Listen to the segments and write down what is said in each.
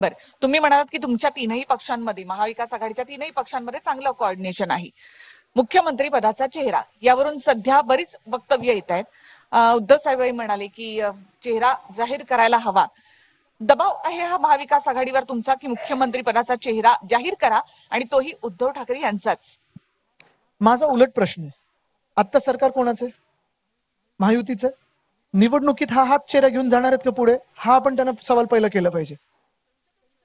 बर, तुम्ही म्हणालात की तुमच्या तीनही पक्षांमध्ये, महाविकास आघाडीच्या तीनही पक्षांमध्ये चांगलं कोऑर्डिनेशन आहे. मुख्यमंत्री पदाचा चेहरा यावरून सध्या बरीच वक्तव्य येत आहेत. उद्धव साहेबही म्हणाले की चेहरा जाहीर करायला हवा. दबाव आहे हा महाविकास आघाडीवर तुमचा की मुख्यमंत्री पदाचा चेहरा जाहीर करा आणि तोही उद्धव ठाकरे यांचाच? माझा उलट प्रश्न आहे, आता सरकार कोणाचं आहे? महायुतीचं. निवडणुकीत हात चेहरा घेऊन जाणार आहेत का पुढे? हा आपण त्यांना सवाल पहिला केला पाहिजे.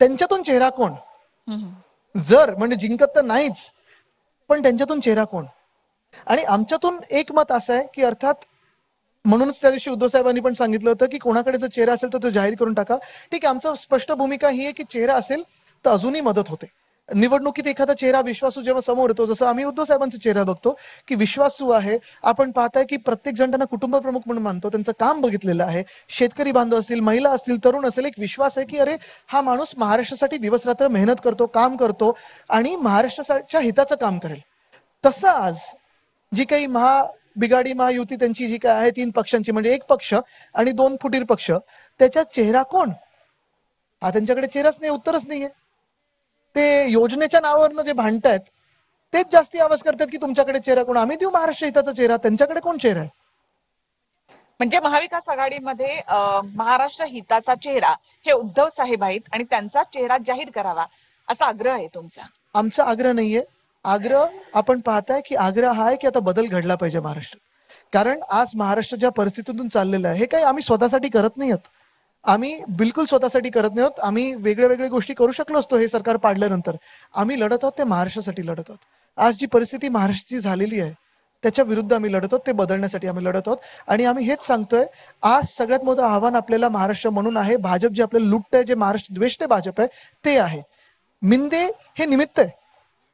त्यांच्यातून चेहरा कोण? जर म्हणजे जिंकत तर नाहीच, पण त्यांच्यातून चेहरा कोण? आणि आमच्यातून एक मत असं आहे की अर्थात म्हणूनच त्या दिवशी उद्धव साहेबांनी पण सांगितलं होतं की कोणाकडे जर चेहरा असेल तर तो जाहीर करून टाका. ठीक आहे, आमचं स्पष्ट भूमिका ही आहे की चेहरा असेल तर अजूनही मदत होते. निवडणुकीत एखादा चेहरा विश्वासू जेव्हा समोर येतो, जसं आम्ही उद्धव साहेबांचा चेहरा बघतो की विश्वासू आहे. आपण पाहताय की प्रत्येक जण त्यांना कुटुंब प्रमुख म्हणून मानतो, त्यांचं काम बघितलेलं आहे. शेतकरी बांधव असतील, महिला असतील, तरुण असेल, एक विश्वास आहे की अरे हा माणूस महाराष्ट्रासाठी दिवस रात्र मेहनत करतो, काम करतो आणि महाराष्ट्राच्या हिताचं काम करेल. तसं आज जी काही बिगाडी महायुती त्यांची जी काय आहे, तीन पक्षांची म्हणजे एक पक्ष आणि दोन फुटीर पक्ष, त्याचा चेहरा कोण? हा त्यांच्याकडे चेहराच नाही, उत्तरच नाहीये. ते योजनेच्या नावावरनं जे भांडतायत तेच जास्ती आवाज करतात की तुमच्याकडे चेहरा कोण? आम्ही देऊ महाराष्ट्र हिताचा चेहरा, त्यांच्याकडे कोण चेहरा आहे? म्हणजे महाविकास आघाडीमध्ये महाराष्ट्र हिताचा चेहरा हे उद्धव साहेब आहेत आणि त्यांचा चेहरा जाहीर करावा असा आग्रह आहे तुमचा? आमचा आग्रह नाहीये. आग्रह आपण पाहताय की आग्रह हा आहे की आता बदल घडला पाहिजे महाराष्ट्रात. कारण आज महाराष्ट्र ज्या परिस्थितीतून चाललेलं आहे, हे काही आम्ही स्वतःसाठी करत नाही आहोत. आम्ही बिलकुल स्वतःसाठी करत नाही आहोत. आम्ही वेगळ्या गोष्टी करू शकलो असतो हे सरकार पाडल्यानंतर. आम्ही लढत आहोत ते महाराष्ट्रासाठी लढत आहोत. आज जी परिस्थिती महाराष्ट्राची झालेली आहे त्याच्या विरुद्ध आम्ही लढत आहोत, ते बदलण्यासाठी आम्ही लढत आहोत. आणि आम्ही हेच सांगतोय, आज सगळ्यात मोठं आव्हान आपल्याला महाराष्ट्र म्हणून आहे. भाजप जे आपल्याला लुटत आहे, जे महाराष्ट्र द्वेष्ट भाजप आहे ते आहे. मिंदे हे निमित्त आहे.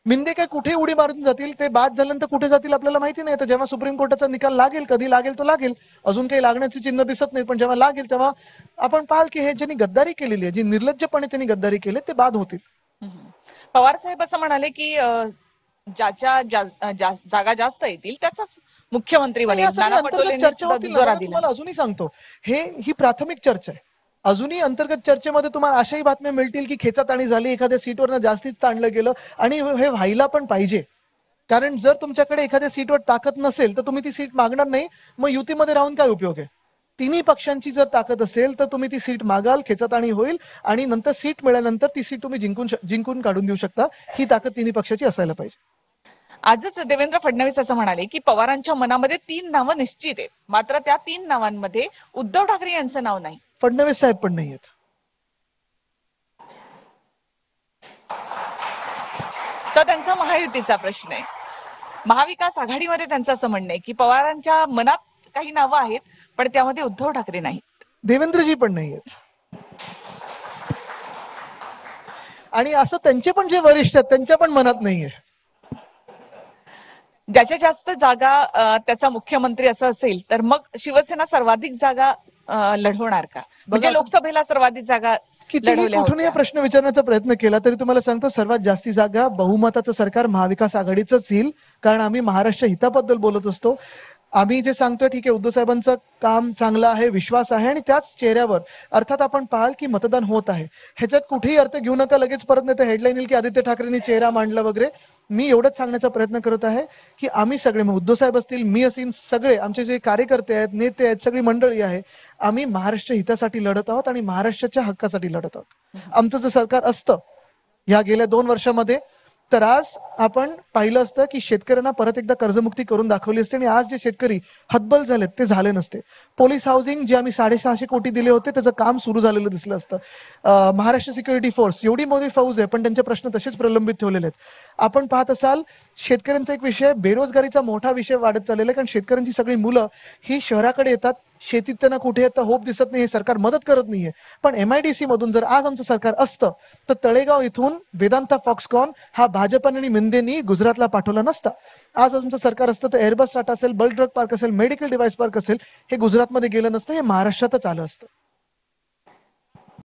मिंदे काय कुठे उडी मारून जातील, ते बाद झाल्यानंतर कुठे जातील आपल्याला माहिती नाही. तर जेव्हा सुप्रीम कोर्टाचा निकाल लागेल, कधी लागेल तो लागेल, अजून काही लागण्याचे चिन्ह दिसत नाही, पण जेव्हा लागेल तेव्हा आपण पाहाल की हे ज्यांनी गद्दारी केलेली आहे, जी निर्लज्जपणे त्यांनी गद्दारी केली, ते बाद होतील. पवार साहेब असं म्हणाले की ज्याच्या जागा जास्त येतील त्याचाच मुख्यमंत्री बनेल. नाना पटोलेंनी चर्चा होतील. तुम्हाला अजूनही सांगतो, ही प्राथमिक चर्चा आहे. अजूनही अंतर्गत चर्चेमध्ये तुम्हाला अशाही बातम्या मिळतील की खेचाताणी झाली, एखाद्या सीटवर जास्तीच ताणलं गेलं, आणि हे व्हायला पण पाहिजे. कारण जर तुमच्याकडे एखाद्या सीटवर ताकद नसेल तर तुम्ही ती सीट मागणार नाही. मग युतीमध्ये राहून काय उपयोग आहे? तिन्ही पक्षांची जर ताकद असेल तर तुम्ही ती सीट मागाल, खेचाताणी होईल आणि नंतर सीट मिळाल्यानंतर ती सीट तुम्ही जिंकून काढून देऊ शकता. ही ताकद तिन्ही पक्षाची असायला पाहिजे. आजच देवेंद्र फडणवीस असं म्हणाले की पवारांच्या मनामध्ये 3 नावं निश्चित आहेत, मात्र त्या 3 नावांमध्ये उद्धव ठाकरे यांचं नाव नाही. फडणवीस साहेब पण नाही आहेत. तर त्यांचा महायुतीचा प्रश्न आहे. महाविकास आघाडीमध्ये त्यांचं असं म्हणणं आहे की पवारांच्या मनात काही नावं आहेत पण त्यामध्ये उद्धव ठाकरे नाहीत. देवेंद्रजी पण नाही आहेत. आणि असं त्यांचे पण जे वरिष्ठ आहेत त्यांच्या पण मनात नाहीये. ज्याच्या जास्त जागा त्याचा मुख्यमंत्री असं असेल तर मग शिवसेना सर्वाधिक जागा लढवणार का? म्हणजे लोकसभेला सर्वाधिक जागा लढवल्या कुठून या प्रश्न विचारण्याचा प्रयत्न केला तरी तुम्हाला सांगतो, सर्वात जास्ती जागा बहुमताचं सरकार महाविकास आघाडीचंच येईल. कारण आम्ही महाराष्ट्र हिताबद्दल बोलत असतो. आम्ही जे सांगतोय ठीक आहे, उद्धव साहेबांचं काम चांगलं आहे, विश्वास आहे, आणि त्याच चेहऱ्यावर अर्थात आपण पाहाल की मतदान होत आहे. ह्याच्यात कुठेही अर्थ घेऊ नका. लगेच परत नाही तर हेडलाईन येईल की आदित्य ठाकरेंनी चेहरा मांडला वगैरे. मी एवढंच सांगण्याचा प्रयत्न करत आहे की आम्ही सगळे, उद्धव साहेब असतील, मी असेल, सगळे आमचे जे कार्यकर्ते आहेत, नेते आहेत, सगळी मंडळी आहे, आम्ही महाराष्ट्र हितासाठी लढत आहोत आणि महाराष्ट्राच्या हक्कासाठी लढत आहोत. आमचं जर सरकार असतं या गेल्या 2 वर्षामध्ये तर आज आपण पाहिलं असतं की शेतकऱ्यांना परत एकदा कर्जमुक्ती करून दाखवली असते आणि आज जे शेतकरी हतबल झालेत ते झाले नसते. पोलीस हाऊसिंग जे आम्ही 650 कोटी दिले होते त्याचं काम सुरू झालेलं दिसलं असतं. महाराष्ट्र सिक्युरिटी फोर्स, एवढी मोठी फौज आहे पण त्यांचे प्रश्न तसेच प्रलंबित ठेवलेले आहेत. आपण पाहत असाल शेतकऱ्यांचा एक विषय, बेरोजगारीचा मोठा विषय वाढत चाललेला आहे. कारण शेतकऱ्यांची सगळी मुलं ही शहराकडे येतात, शेतीत त्यांना कुठे येतं होप दिसत नाही, हे सरकार मदत करत नाहीये. पण MIDC मधून जर आज आमचं सरकार असतं तर तळेगाव इथून वेदांता फॉक्सकॉन हा भाजप आणि मिंदेनी गुजरातला पाठवला नसता. आज आमचं सरकार असतं तर एअरबस टाटा असेल, बल्क ड्रग पार्क असेल, मेडिकल डिव्हाइस पार्क असेल, हे गुजरातमध्ये गेलं नसतं, हे महाराष्ट्रातच आलं असतं.